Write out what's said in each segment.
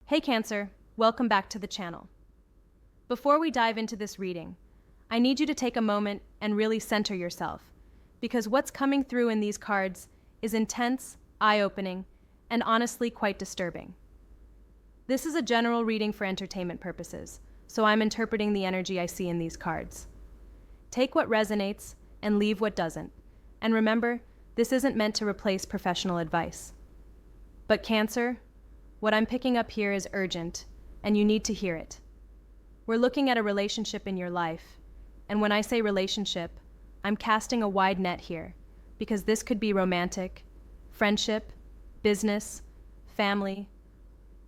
Hey Cancer, welcome back to the channel. Before we dive into this reading, I need you to take a moment and really center yourself, because what's coming through in these cards is intense, eye-opening, and honestly quite disturbing. This is a general reading for entertainment purposes, so I'm interpreting the energy I see in these cards. Take what resonates and leave what doesn't, and remember, this isn't meant to replace professional advice. But Cancer, what I'm picking up here is urgent, and you need to hear it. We're looking at a relationship in your life, and when I say relationship, I'm casting a wide net here, because this could be romantic, friendship, business, family,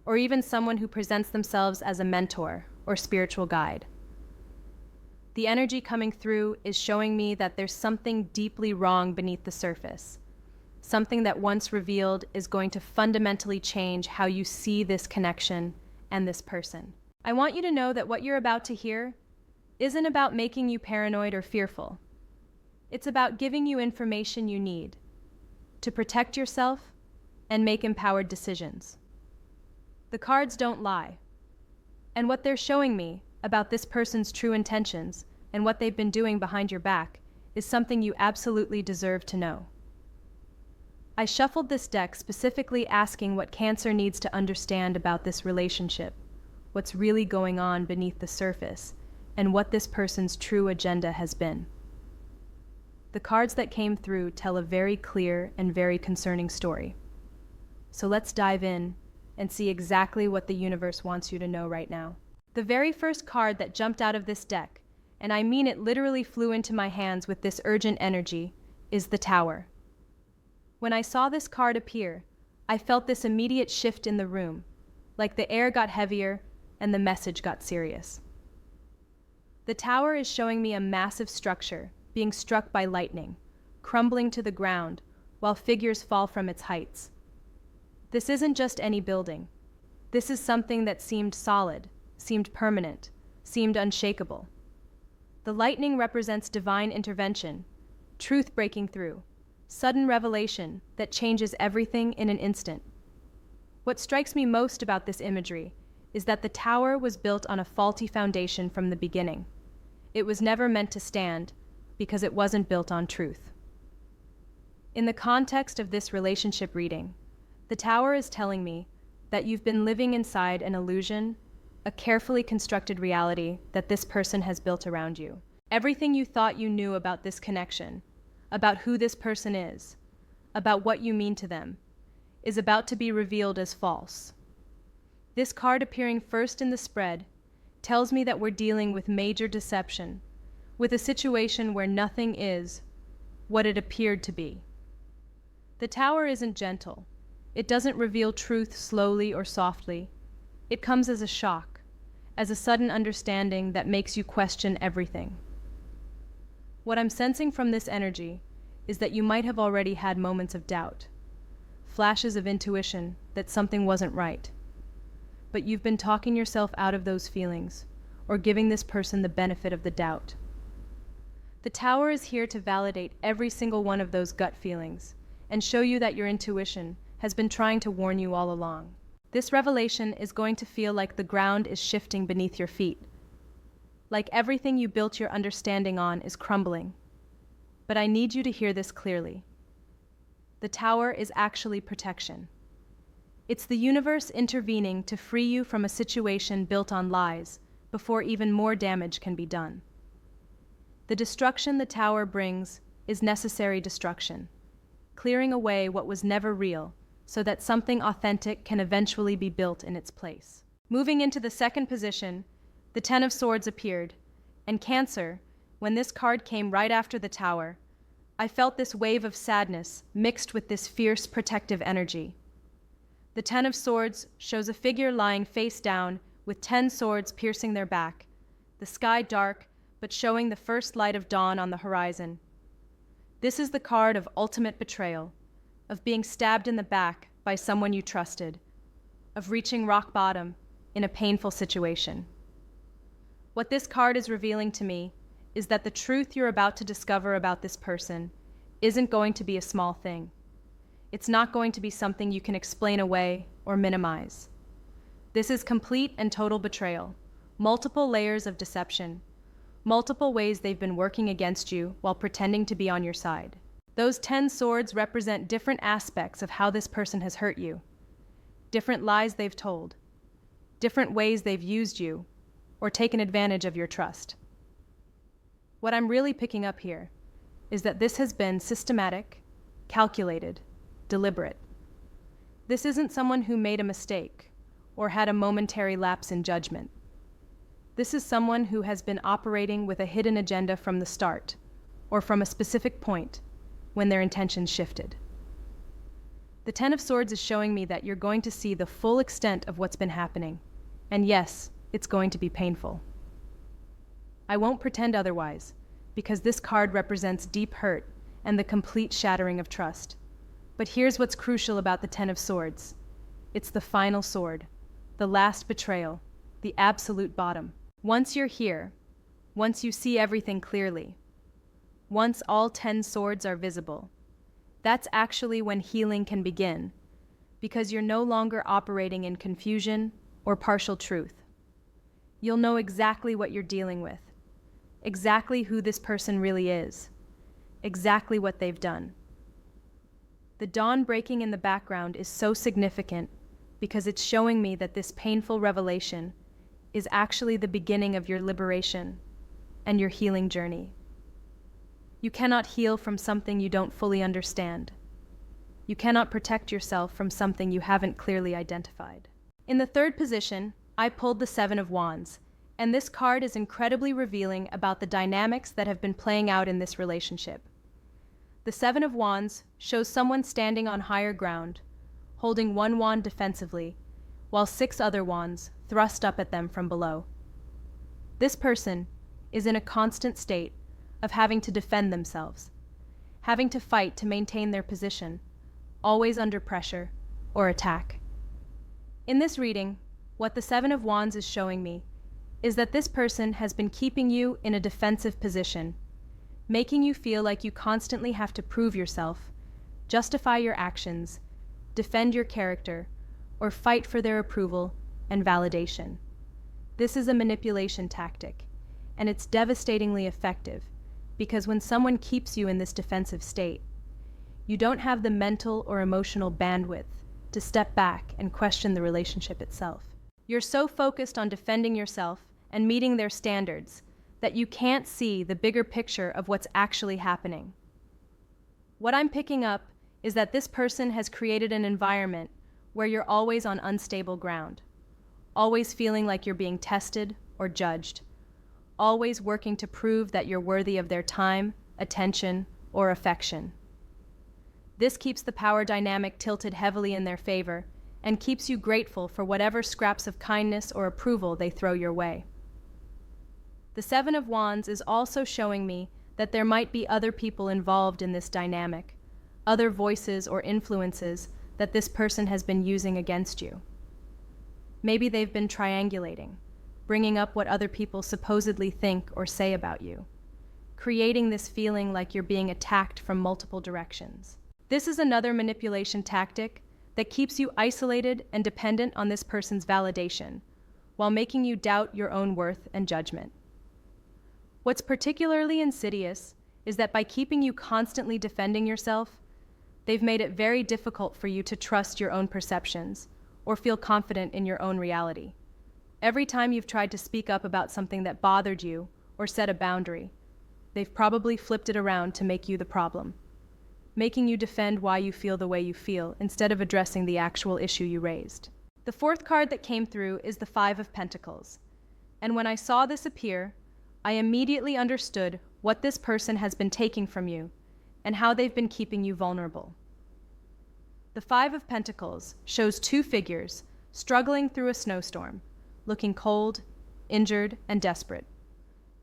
or even someone who presents themselves as a mentor or spiritual guide. The energy coming through is showing me that there's something deeply wrong beneath the surface. Something that once revealed is going to fundamentally change how you see this connection and this person. I want you to know that what you're about to hear isn't about making you paranoid or fearful. It's about giving you information you need to protect yourself and make empowered decisions. The cards don't lie. And what they're showing me about this person's true intentions and what they've been doing behind your back is something you absolutely deserve to know. I shuffled this deck specifically asking what Cancer needs to understand about this relationship, what's really going on beneath the surface, and what this person's true agenda has been. The cards that came through tell a very clear and very concerning story. So let's dive in and see exactly what the universe wants you to know right now. The very first card that jumped out of this deck, and I mean it literally flew into my hands with this urgent energy, is the Tower. When I saw this card appear, I felt this immediate shift in the room, like the air got heavier and the message got serious. The Tower is showing me a massive structure being struck by lightning, crumbling to the ground while figures fall from its heights. This isn't just any building. This is something that seemed solid, seemed permanent, seemed unshakable. The lightning represents divine intervention, truth breaking through, sudden revelation that changes everything in an instant. What strikes me most about this imagery is that the Tower was built on a faulty foundation from the beginning. It was never meant to stand because it wasn't built on truth. In the context of this relationship reading, the Tower is telling me that you've been living inside an illusion, a carefully constructed reality that this person has built around you. Everything you thought you knew about this connection, about who this person is, about what you mean to them, is about to be revealed as false. This card appearing first in the spread tells me that we're dealing with major deception, with a situation where nothing is what it appeared to be. The Tower isn't gentle. It doesn't reveal truth slowly or softly. It comes as a shock, as a sudden understanding that makes you question everything. What I'm sensing from this energy is that you might have already had moments of doubt, flashes of intuition that something wasn't right. But you've been talking yourself out of those feelings, or giving this person the benefit of the doubt. The Tower is here to validate every single one of those gut feelings, and show you that your intuition has been trying to warn you all along. This revelation is going to feel like the ground is shifting beneath your feet, like everything you built your understanding on is crumbling. But I need you to hear this clearly. The Tower is actually protection. It's the universe intervening to free you from a situation built on lies before even more damage can be done. The destruction the Tower brings is necessary destruction, clearing away what was never real so that something authentic can eventually be built in its place. Moving into the second position, the Ten of Swords appeared, and Cancer, when this card came right after the Tower, I felt this wave of sadness mixed with this fierce protective energy. The Ten of Swords shows a figure lying face down with 10 swords piercing their back, the sky dark but showing the first light of dawn on the horizon. This is the card of ultimate betrayal, of being stabbed in the back by someone you trusted, of reaching rock bottom in a painful situation. What this card is revealing to me is that the truth you're about to discover about this person isn't going to be a small thing. It's not going to be something you can explain away or minimize. This is complete and total betrayal, multiple layers of deception, multiple ways they've been working against you while pretending to be on your side. Those 10 swords represent different aspects of how this person has hurt you, different lies they've told, different ways they've used you or taken advantage of your trust. What I'm really picking up here is that this has been systematic, calculated, deliberate. This isn't someone who made a mistake or had a momentary lapse in judgment. This is someone who has been operating with a hidden agenda from the start, or from a specific point when their intentions shifted. The Ten of Swords is showing me that you're going to see the full extent of what's been happening, and yes, it's going to be painful. I won't pretend otherwise, because this card represents deep hurt and the complete shattering of trust. But here's what's crucial about the Ten of Swords. It's the final sword, the last betrayal, the absolute bottom. Once you're here, once you see everything clearly, once all 10 swords are visible, that's actually when healing can begin, because you're no longer operating in confusion or partial truth. You'll know exactly what you're dealing with, exactly who this person really is, exactly what they've done. The dawn breaking in the background is so significant because it's showing me that this painful revelation is actually the beginning of your liberation and your healing journey. You cannot heal from something you don't fully understand. You cannot protect yourself from something you haven't clearly identified. In the third position, I pulled the Seven of Wands, and this card is incredibly revealing about the dynamics that have been playing out in this relationship. The Seven of Wands shows someone standing on higher ground, holding one wand defensively, while 6 other wands thrust up at them from below. This person is in a constant state of having to defend themselves, having to fight to maintain their position, always under pressure or attack. In this reading, what the Seven of Wands is showing me is that this person has been keeping you in a defensive position, making you feel like you constantly have to prove yourself, justify your actions, defend your character, or fight for their approval and validation. This is a manipulation tactic, and it's devastatingly effective because when someone keeps you in this defensive state, you don't have the mental or emotional bandwidth to step back and question the relationship itself. You're so focused on defending yourself and meeting their standards that you can't see the bigger picture of what's actually happening. What I'm picking up is that this person has created an environment where you're always on unstable ground, always feeling like you're being tested or judged, always working to prove that you're worthy of their time, attention, or affection. This keeps the power dynamic tilted heavily in their favor and keeps you grateful for whatever scraps of kindness or approval they throw your way. The Seven of Wands is also showing me that there might be other people involved in this dynamic, other voices or influences that this person has been using against you. Maybe they've been triangulating, bringing up what other people supposedly think or say about you, creating this feeling like you're being attacked from multiple directions. This is another manipulation tactic that keeps you isolated and dependent on this person's validation, while making you doubt your own worth and judgment. What's particularly insidious is that by keeping you constantly defending yourself, they've made it very difficult for you to trust your own perceptions or feel confident in your own reality. Every time you've tried to speak up about something that bothered you or set a boundary, they've probably flipped it around to make you the problem, making you defend why you feel the way you feel instead of addressing the actual issue you raised. The fourth card that came through is the Five of Pentacles, and when I saw this appear, I immediately understood what this person has been taking from you and how they've been keeping you vulnerable. The Five of Pentacles shows 2 figures struggling through a snowstorm, looking cold, injured, and desperate,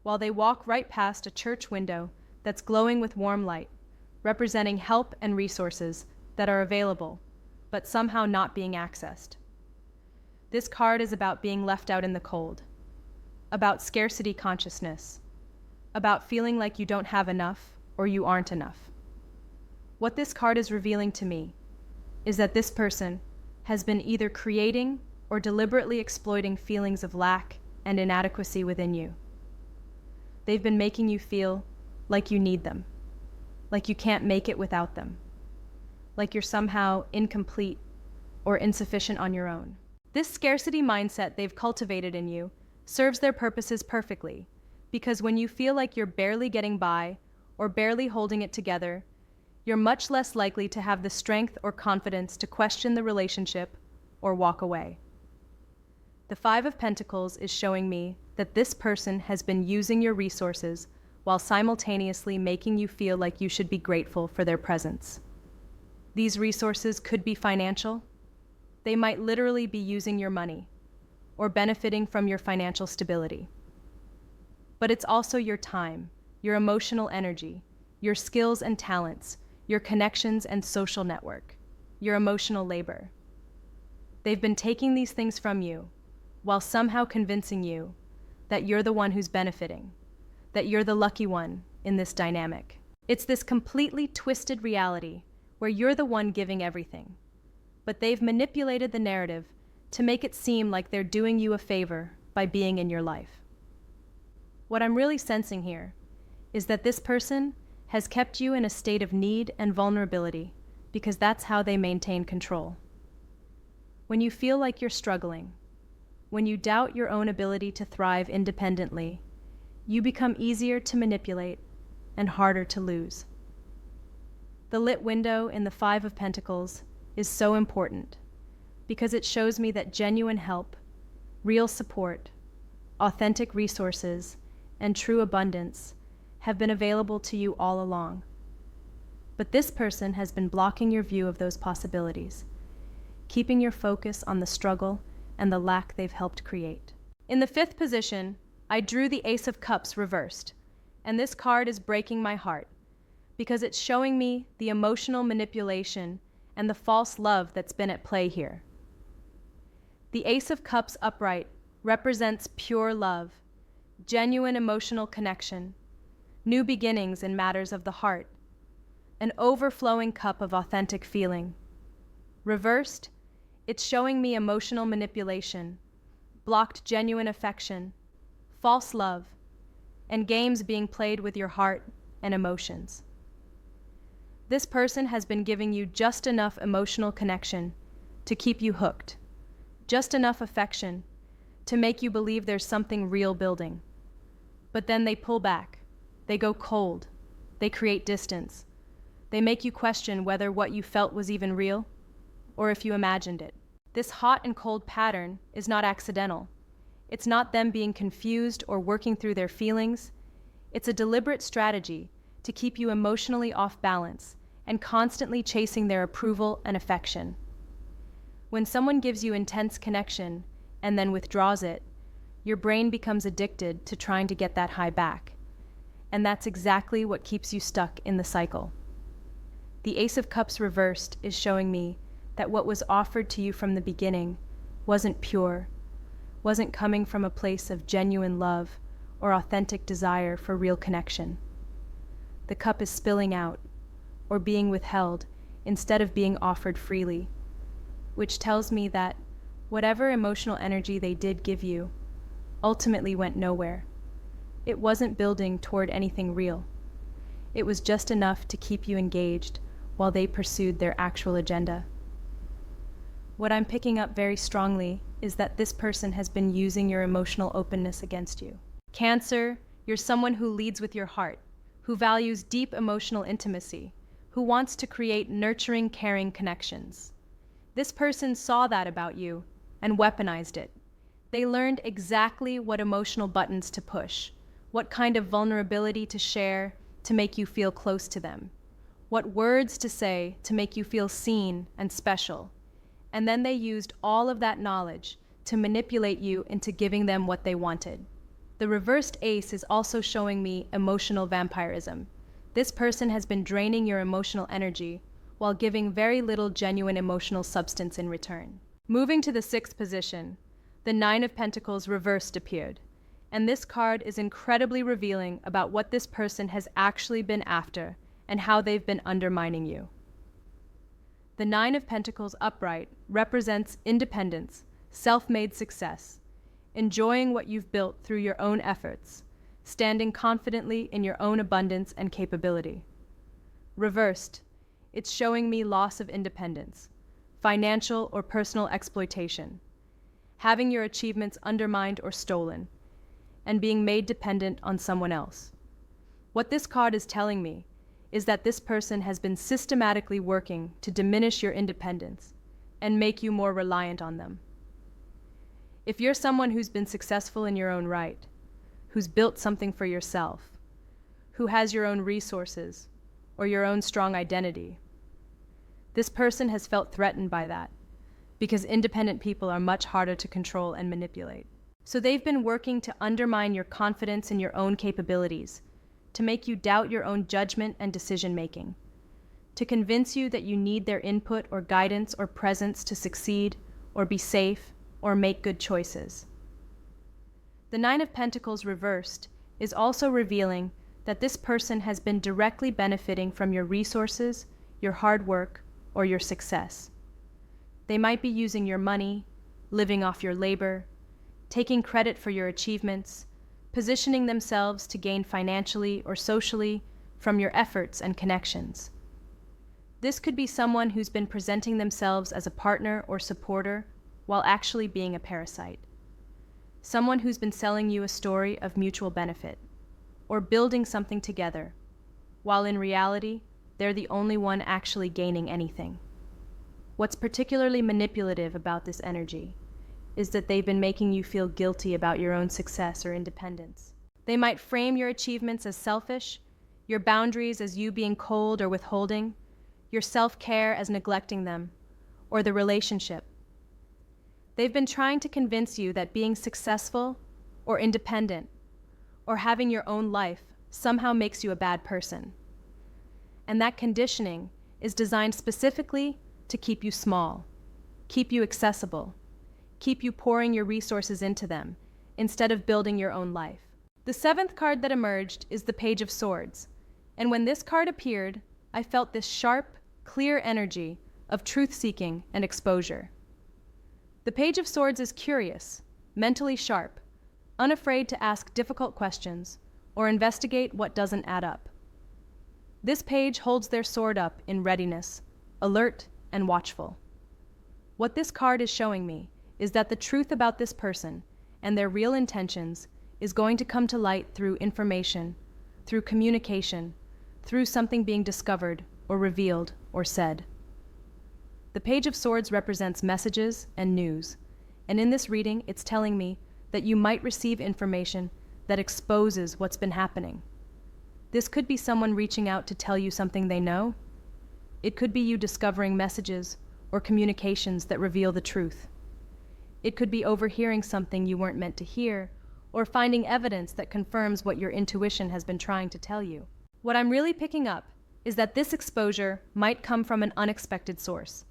while they walk right past a church window that's glowing with warm light, representing help and resources that are available, but somehow not being accessed. This card is about being left out in the cold, about scarcity consciousness, about feeling like you don't have enough or you aren't enough. What this card is revealing to me is that this person has been either creating or deliberately exploiting feelings of lack and inadequacy within you. They've been making you feel like you need them, like you can't make it without them, like you're somehow incomplete or insufficient on your own. This scarcity mindset they've cultivated in you serves their purposes perfectly, because when you feel like you're barely getting by or barely holding it together, you're much less likely to have the strength or confidence to question the relationship or walk away. The Five of Pentacles is showing me that this person has been using your resources while simultaneously making you feel like you should be grateful for their presence. These resources could be financial. They might literally be using your money or benefiting from your financial stability. But it's also your time, your emotional energy, your skills and talents, your connections and social network, your emotional labor. They've been taking these things from you while somehow convincing you that you're the one who's benefiting, that you're the lucky one in this dynamic. It's this completely twisted reality where you're the one giving everything, but they've manipulated the narrative to make it seem like they're doing you a favor by being in your life. What I'm really sensing here is that this person has kept you in a state of need and vulnerability because that's how they maintain control. When you feel like you're struggling, when you doubt your own ability to thrive independently, you become easier to manipulate and harder to lose. The lit window in the Five of Pentacles is so important because it shows me that genuine help, real support, authentic resources, and true abundance have been available to you all along. But this person has been blocking your view of those possibilities, keeping your focus on the struggle and the lack they've helped create. In the fifth position, I drew the Ace of Cups reversed, and this card is breaking my heart because it's showing me the emotional manipulation and the false love that's been at play here. The Ace of Cups upright represents pure love, genuine emotional connection, new beginnings in matters of the heart, an overflowing cup of authentic feeling. Reversed, it's showing me emotional manipulation, blocked genuine affection, false love, and games being played with your heart and emotions. This person has been giving you just enough emotional connection to keep you hooked, just enough affection to make you believe there's something real building. But then they pull back, they go cold, they create distance, they make you question whether what you felt was even real, or if you imagined it. This hot and cold pattern is not accidental. It's not them being confused or working through their feelings. It's a deliberate strategy to keep you emotionally off balance and constantly chasing their approval and affection. When someone gives you intense connection and then withdraws it, your brain becomes addicted to trying to get that high back. And that's exactly what keeps you stuck in the cycle. The Ace of Cups reversed is showing me that what was offered to you from the beginning wasn't pure, wasn't coming from a place of genuine love or authentic desire for real connection. The cup is spilling out or being withheld instead of being offered freely, which tells me that whatever emotional energy they did give you ultimately went nowhere. It wasn't building toward anything real. It was just enough to keep you engaged while they pursued their actual agenda. What I'm picking up very strongly is that this person has been using your emotional openness against you. Cancer, you're someone who leads with your heart, who values deep emotional intimacy, who wants to create nurturing, caring connections. This person saw that about you and weaponized it. They learned exactly what emotional buttons to push, what kind of vulnerability to share to make you feel close to them, what words to say to make you feel seen and special. And then they used all of that knowledge to manipulate you into giving them what they wanted. The reversed ace is also showing me emotional vampirism. This person has been draining your emotional energy while giving very little genuine emotional substance in return. Moving to the sixth position, the Nine of Pentacles reversed appeared, and this card is incredibly revealing about what this person has actually been after and how they've been undermining you. The Nine of Pentacles upright represents independence, self-made success, enjoying what you've built through your own efforts, standing confidently in your own abundance and capability. Reversed, it's showing me loss of independence, financial or personal exploitation, having your achievements undermined or stolen, and being made dependent on someone else. What this card is telling me is that this person has been systematically working to diminish your independence and make you more reliant on them. If you're someone who's been successful in your own right, who's built something for yourself, who has your own resources or your own strong identity, this person has felt threatened by that because independent people are much harder to control and manipulate. So they've been working to undermine your confidence in your own capabilities, to make you doubt your own judgment and decision-making, to convince you that you need their input or guidance or presence to succeed or be safe or make good choices. The Nine of Pentacles reversed is also revealing that this person has been directly benefiting from your resources, your hard work, or your success. They might be using your money, living off your labor, taking credit for your achievements, positioning themselves to gain financially or socially from your efforts and connections. This could be someone who's been presenting themselves as a partner or supporter while actually being a parasite. Someone who's been selling you a story of mutual benefit, or building something together, while in reality, they're the only one actually gaining anything. What's particularly manipulative about this energy is that they've been making you feel guilty about your own success or independence. They might frame your achievements as selfish, your boundaries as you being cold or withholding, your self-care as neglecting them, or the relationship. They've been trying to convince you that being successful or independent or having your own life somehow makes you a bad person. And that conditioning is designed specifically to keep you small, keep you accessible, keep you pouring your resources into them instead of building your own life. The seventh card that emerged is the Page of Swords, and when this card appeared, I felt this sharp, clear energy of truth-seeking and exposure. The Page of Swords is curious, mentally sharp, unafraid to ask difficult questions or investigate what doesn't add up. This page holds their sword up in readiness, alert and watchful. What this card is showing me is that the truth about this person and their real intentions is going to come to light through information, through communication, through something being discovered or revealed or said. The Page of Swords represents messages and news, and in this reading it's telling me that you might receive information that exposes what's been happening. This could be someone reaching out to tell you something they know. It could be you discovering messages or communications that reveal the truth. It could be overhearing something you weren't meant to hear, or finding evidence that confirms what your intuition has been trying to tell you. What I'm really picking up is that this exposure might come from an unexpected source,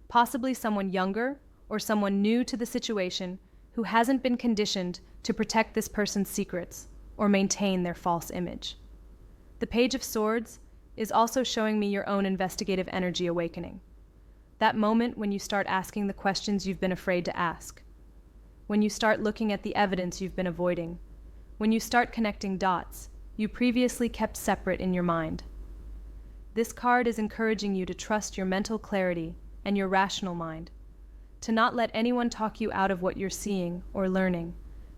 possibly someone younger or someone new to the situation who hasn't been conditioned to protect this person's secrets or maintain their false image. The Page of Swords is also showing me your own investigative energy awakening. That moment when you start asking the questions you've been afraid to ask. When you start looking at the evidence you've been avoiding. When you start connecting dots you previously kept separate in your mind. This card is encouraging you to trust your mental clarity and your rational mind, to not let anyone talk you out of what you're seeing or learning,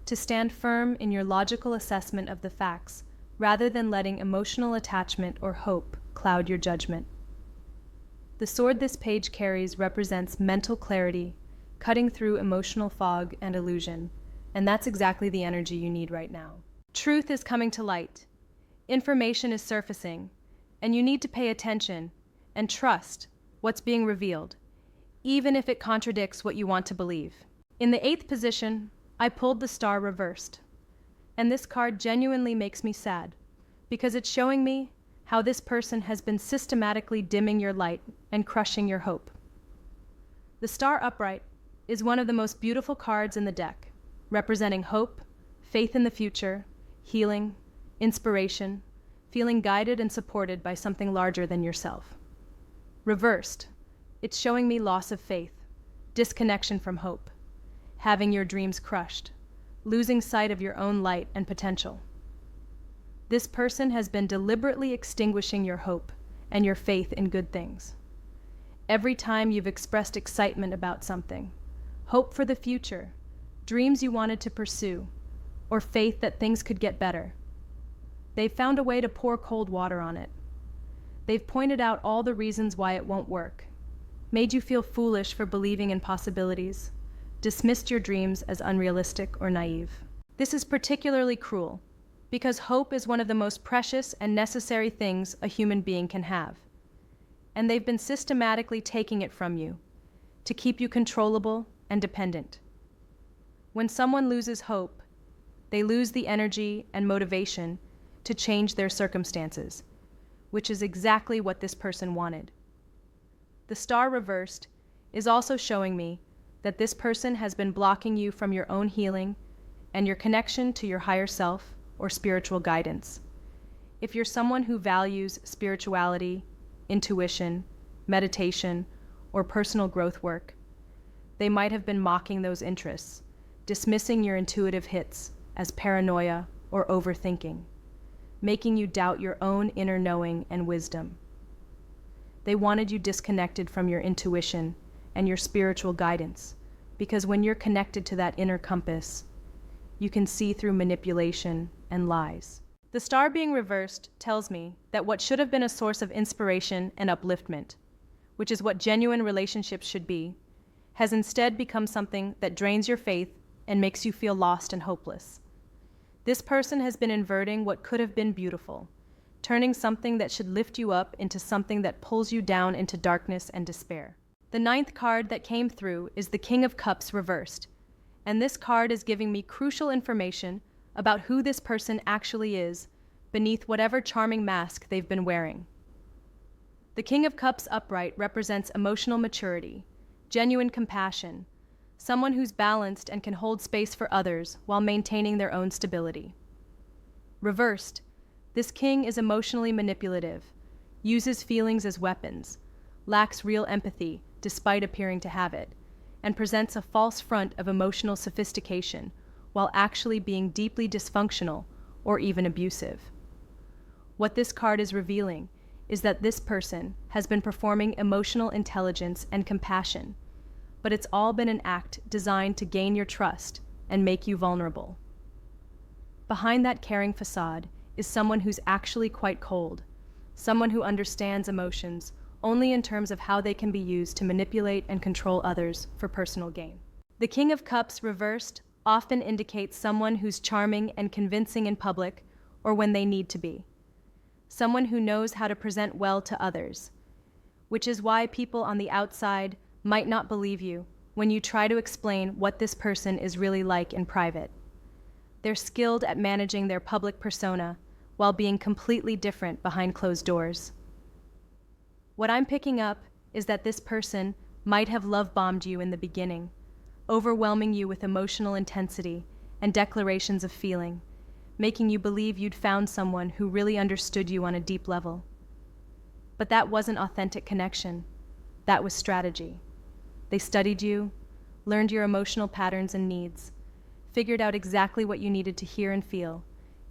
to stand firm in your logical assessment of the facts rather than letting emotional attachment or hope cloud your judgment. The sword this page carries represents mental clarity, cutting through emotional fog and illusion, and that's exactly the energy you need right now. Truth is coming to light. Information is surfacing, and you need to pay attention and trust what's being revealed, even if it contradicts what you want to believe. In the 8th position, I pulled the Star reversed, and this card genuinely makes me sad, because it's showing me how this person has been systematically dimming your light and crushing your hope. The Star upright is one of the most beautiful cards in the deck, representing hope, faith in the future, healing, inspiration, feeling guided and supported by something larger than yourself. Reversed, it's showing me loss of faith, disconnection from hope, having your dreams crushed, losing sight of your own light and potential. This person has been deliberately extinguishing your hope and your faith in good things. Every time you've expressed excitement about something, hope for the future, dreams you wanted to pursue, or faith that things could get better, they've found a way to pour cold water on it. They've pointed out all the reasons why it won't work, made you feel foolish for believing in possibilities, dismissed your dreams as unrealistic or naive. This is particularly cruel because hope is one of the most precious and necessary things a human being can have. And they've been systematically taking it from you to keep you controllable and dependent. When someone loses hope, they lose the energy and motivation to change their circumstances, which is exactly what this person wanted. The star reversed is also showing me that this person has been blocking you from your own healing and your connection to your higher self or spiritual guidance. If you're someone who values spirituality, intuition, meditation, or personal growth work, they might have been mocking those interests, dismissing your intuitive hits as paranoia or overthinking, making you doubt your own inner knowing and wisdom. They wanted you disconnected from your intuition and your spiritual guidance, because when you're connected to that inner compass, you can see through manipulation and lies. The star being reversed tells me that what should have been a source of inspiration and upliftment, which is what genuine relationships should be, has instead become something that drains your faith and makes you feel lost and hopeless. This person has been inverting what could have been beautiful, turning something that should lift you up into something that pulls you down into darkness and despair. The 9th card that came through is the King of Cups reversed, and this card is giving me crucial information about who this person actually is beneath whatever charming mask they've been wearing. The King of Cups upright represents emotional maturity, genuine compassion, someone who's balanced and can hold space for others while maintaining their own stability. Reversed, this king is emotionally manipulative, uses feelings as weapons, lacks real empathy despite appearing to have it, and presents a false front of emotional sophistication while actually being deeply dysfunctional or even abusive. What this card is revealing is that this person has been performing emotional intelligence and compassion, but it's all been an act designed to gain your trust and make you vulnerable. Behind that caring facade is someone who's actually quite cold, someone who understands emotions only in terms of how they can be used to manipulate and control others for personal gain. The King of Cups reversed often indicates someone who's charming and convincing in public or when they need to be. Someone who knows how to present well to others, which is why people on the outside might not believe you when you try to explain what this person is really like in private. They're skilled at managing their public persona while being completely different behind closed doors. What I'm picking up is that this person might have love-bombed you in the beginning, overwhelming you with emotional intensity and declarations of feeling, making you believe you'd found someone who really understood you on a deep level. But that wasn't authentic connection. That was strategy. They studied you, learned your emotional patterns and needs, figured out exactly what you needed to hear and feel,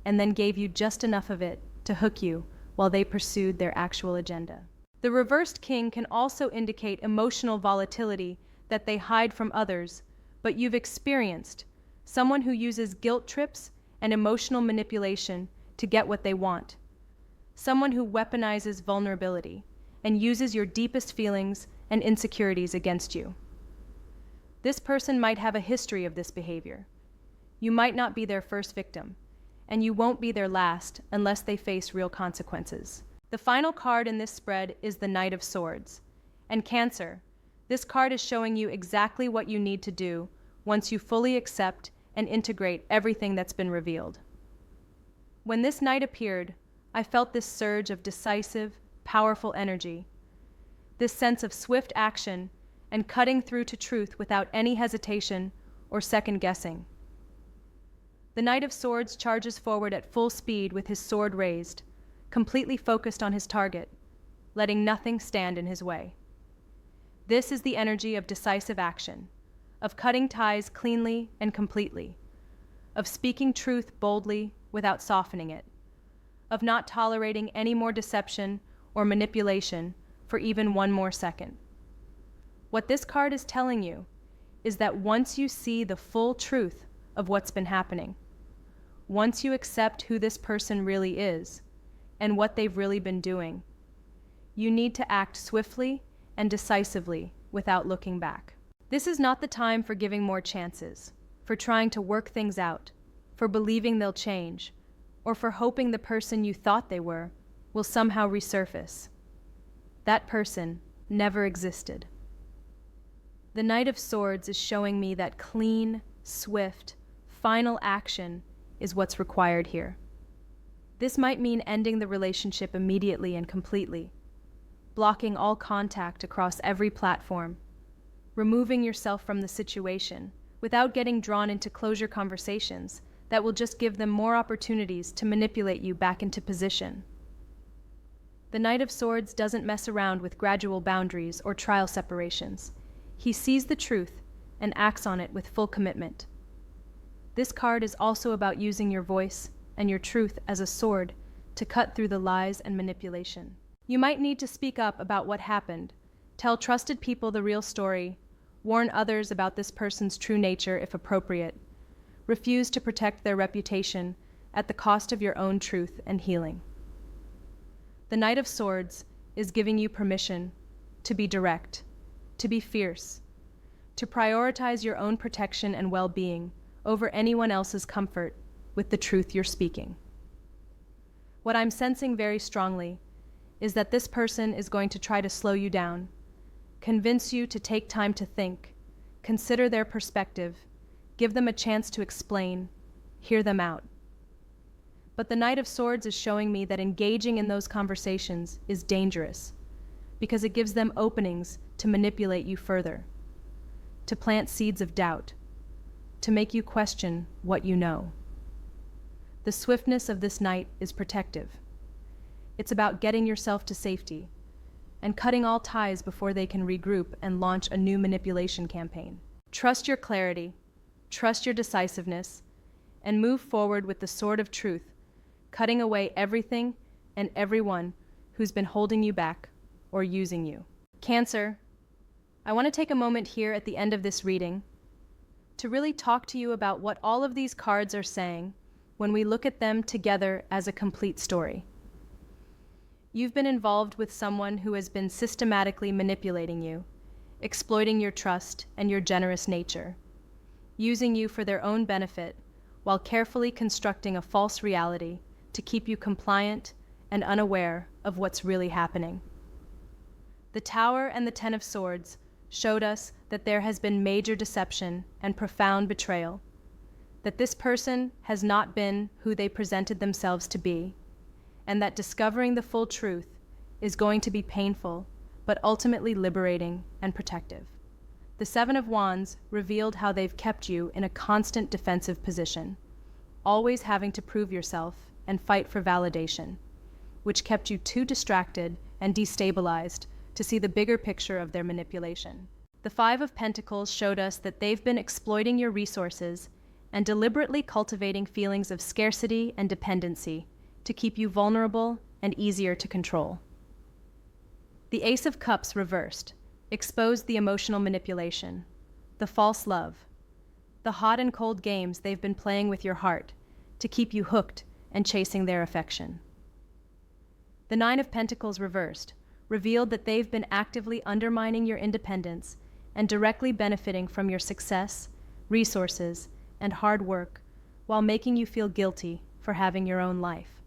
and then gave you just enough of it to hook you while they pursued their actual agenda. The reversed king can also indicate emotional volatility that they hide from others, but you've experienced, someone who uses guilt trips and emotional manipulation to get what they want, someone who weaponizes vulnerability and uses your deepest feelings and insecurities against you. This person might have a history of this behavior. You might not be their first victim, and you won't be their last unless they face real consequences. The final card in this spread is the Knight of Swords. And Cancer, this card is showing you exactly what you need to do once you fully accept and integrate everything that's been revealed. When this knight appeared, I felt this surge of decisive, powerful energy, this sense of swift action and cutting through to truth without any hesitation or second guessing. The Knight of Swords charges forward at full speed with his sword raised, completely focused on his target, letting nothing stand in his way. This is the energy of decisive action, of cutting ties cleanly and completely, of speaking truth boldly without softening it, of not tolerating any more deception or manipulation for even one more second. What this card is telling you is that once you see the full truth of what's been happening, once you accept who this person really is and what they've really been doing, you need to act swiftly and decisively without looking back. This is not the time for giving more chances, for trying to work things out, for believing they'll change, or for hoping the person you thought they were will somehow resurface. That person never existed. The Knight of Swords is showing me that clean, swift, final action is what's required here. This might mean ending the relationship immediately and completely, blocking all contact across every platform, removing yourself from the situation without getting drawn into closure conversations that will just give them more opportunities to manipulate you back into position. The Knight of Swords doesn't mess around with gradual boundaries or trial separations. He sees the truth and acts on it with full commitment. This card is also about using your voice and your truth as a sword to cut through the lies and manipulation. You might need to speak up about what happened, tell trusted people the real story, warn others about this person's true nature if appropriate, refuse to protect their reputation at the cost of your own truth and healing. The Knight of Swords is giving you permission to be direct, to be fierce, to prioritize your own protection and well-being over anyone else's comfort with the truth you're speaking. What I'm sensing very strongly is that this person is going to try to slow you down, convince you to take time to think, consider their perspective, give them a chance to explain, hear them out. But the Knight of Swords is showing me that engaging in those conversations is dangerous because it gives them openings to manipulate you further, to plant seeds of doubt, to make you question what you know. The swiftness of this knight is protective. It's about getting yourself to safety and cutting all ties before they can regroup and launch a new manipulation campaign. Trust your clarity, trust your decisiveness, and move forward with the sword of truth, cutting away everything and everyone who's been holding you back or using you. Cancer, I want to take a moment here at the end of this reading to really talk to you about what all of these cards are saying when we look at them together as a complete story. You've been involved with someone who has been systematically manipulating you, exploiting your trust and your generous nature, using you for their own benefit while carefully constructing a false reality to keep you compliant and unaware of what's really happening. The Tower and the Ten of Swords showed us that there has been major deception and profound betrayal, that this person has not been who they presented themselves to be, and that discovering the full truth is going to be painful, but ultimately liberating and protective. The Seven of Wands revealed how they've kept you in a constant defensive position, always having to prove yourself and fight for validation, which kept you too distracted and destabilized to see the bigger picture of their manipulation. The Five of Pentacles showed us that they've been exploiting your resources and deliberately cultivating feelings of scarcity and dependency to keep you vulnerable and easier to control. The Ace of Cups reversed exposed the emotional manipulation, the false love, the hot and cold games they've been playing with your heart to keep you hooked and chasing their affection. The Nine of Pentacles reversed revealed that they've been actively undermining your independence and directly benefiting from your success, resources, and hard work while making you feel guilty for having your own life.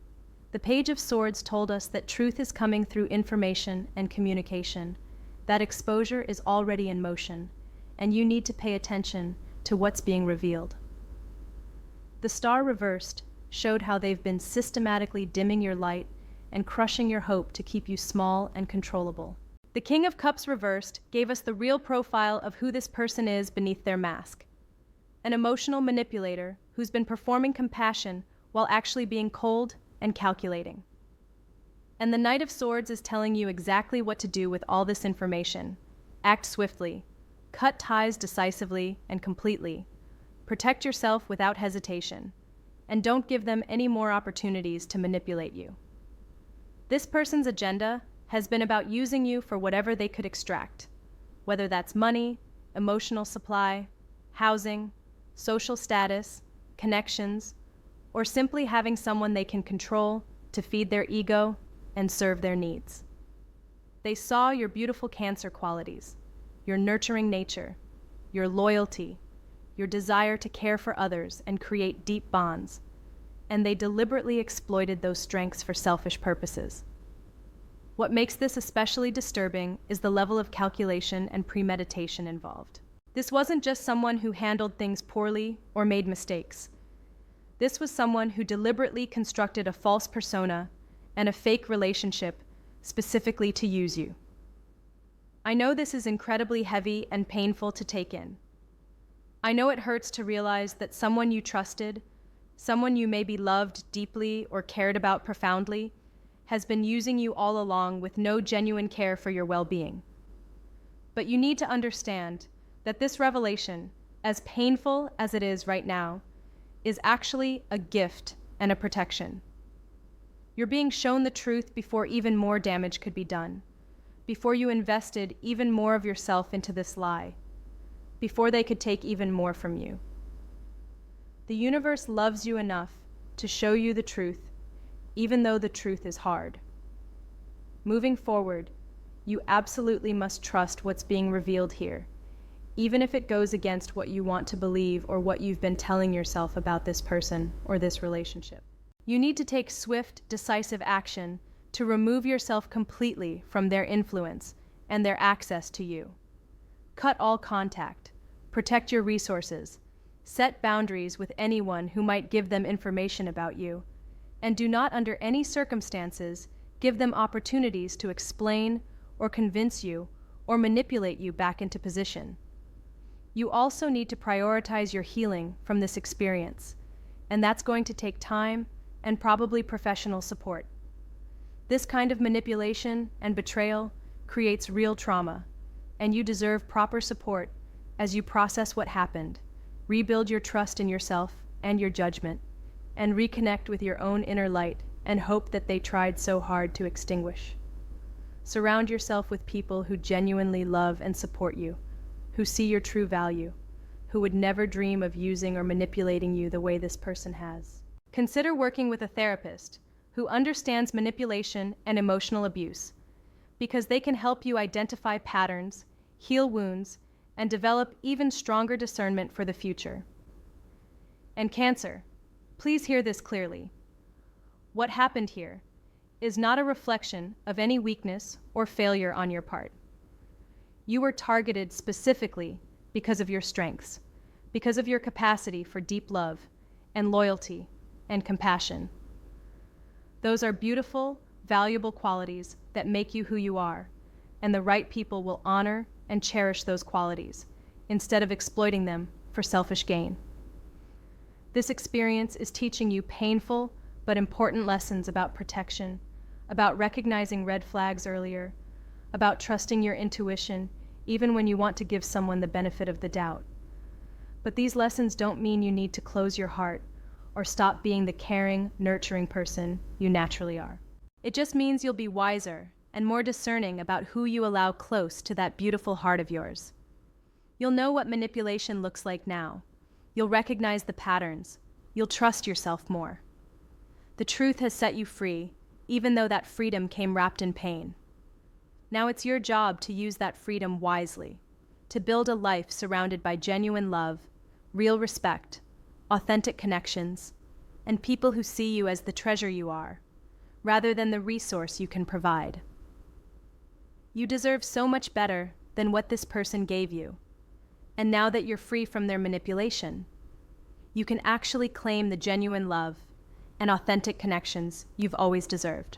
The Page of Swords told us that truth is coming through information and communication, that exposure is already in motion, and you need to pay attention to what's being revealed. The Star reversed showed how they've been systematically dimming your light and crushing your hope to keep you small and controllable. The King of Cups reversed gave us the real profile of who this person is beneath their mask. An emotional manipulator who's been performing compassion while actually being cold and calculating. And the Knight of Swords is telling you exactly what to do with all this information. Act swiftly. Cut ties decisively and completely. Protect yourself without hesitation, and don't give them any more opportunities to manipulate you. This person's agenda has been about using you for whatever they could extract, whether that's money, emotional supply, housing, social status, connections, or simply having someone they can control to feed their ego and serve their needs. They saw your beautiful Cancer qualities, your nurturing nature, your loyalty, your desire to care for others and create deep bonds, and they deliberately exploited those strengths for selfish purposes. What makes this especially disturbing is the level of calculation and premeditation involved. This wasn't just someone who handled things poorly or made mistakes. This was someone who deliberately constructed a false persona and a fake relationship specifically to use you. I know this is incredibly heavy and painful to take in. I know it hurts to realize that someone you trusted, someone you maybe loved deeply or cared about profoundly, has been using you all along with no genuine care for your well-being. But you need to understand that this revelation, as painful as it is right now, is actually a gift and a protection. You're being shown the truth before even more damage could be done, before you invested even more of yourself into this lie, before they could take even more from you. The universe loves you enough to show you the truth, even though the truth is hard. Moving forward, you absolutely must trust what's being revealed here, even if it goes against what you want to believe or what you've been telling yourself about this person or this relationship. You need to take swift, decisive action to remove yourself completely from their influence and their access to you. Cut all contact, protect your resources, set boundaries with anyone who might give them information about you, and do not under any circumstances give them opportunities to explain or convince you or manipulate you back into position. You also need to prioritize your healing from this experience, and that's going to take time and probably professional support. This kind of manipulation and betrayal creates real trauma, and you deserve proper support as you process what happened, rebuild your trust in yourself and your judgment, and reconnect with your own inner light and hope that they tried so hard to extinguish. Surround yourself with people who genuinely love and support you, who see your true value, who would never dream of using or manipulating you the way this person has. Consider working with a therapist who understands manipulation and emotional abuse, because they can help you identify patterns, heal wounds, and develop even stronger discernment for the future. And Cancer, please hear this clearly. What happened here is not a reflection of any weakness or failure on your part. You were targeted specifically because of your strengths, because of your capacity for deep love and loyalty and compassion. Those are beautiful, valuable qualities that make you who you are, and the right people will honor and cherish those qualities instead of exploiting them for selfish gain. This experience is teaching you painful but important lessons about protection, about recognizing red flags earlier, about trusting your intuition even when you want to give someone the benefit of the doubt. But these lessons don't mean you need to close your heart or stop being the caring, nurturing person you naturally are. It just means you'll be wiser and more discerning about who you allow close to that beautiful heart of yours. You'll know what manipulation looks like now. You'll recognize the patterns. You'll trust yourself more. The truth has set you free, even though that freedom came wrapped in pain. Now it's your job to use that freedom wisely, to build a life surrounded by genuine love, real respect, authentic connections, and people who see you as the treasure you are, rather than the resource you can provide. You deserve so much better than what this person gave you, and now that you're free from their manipulation, you can actually claim the genuine love and authentic connections you've always deserved.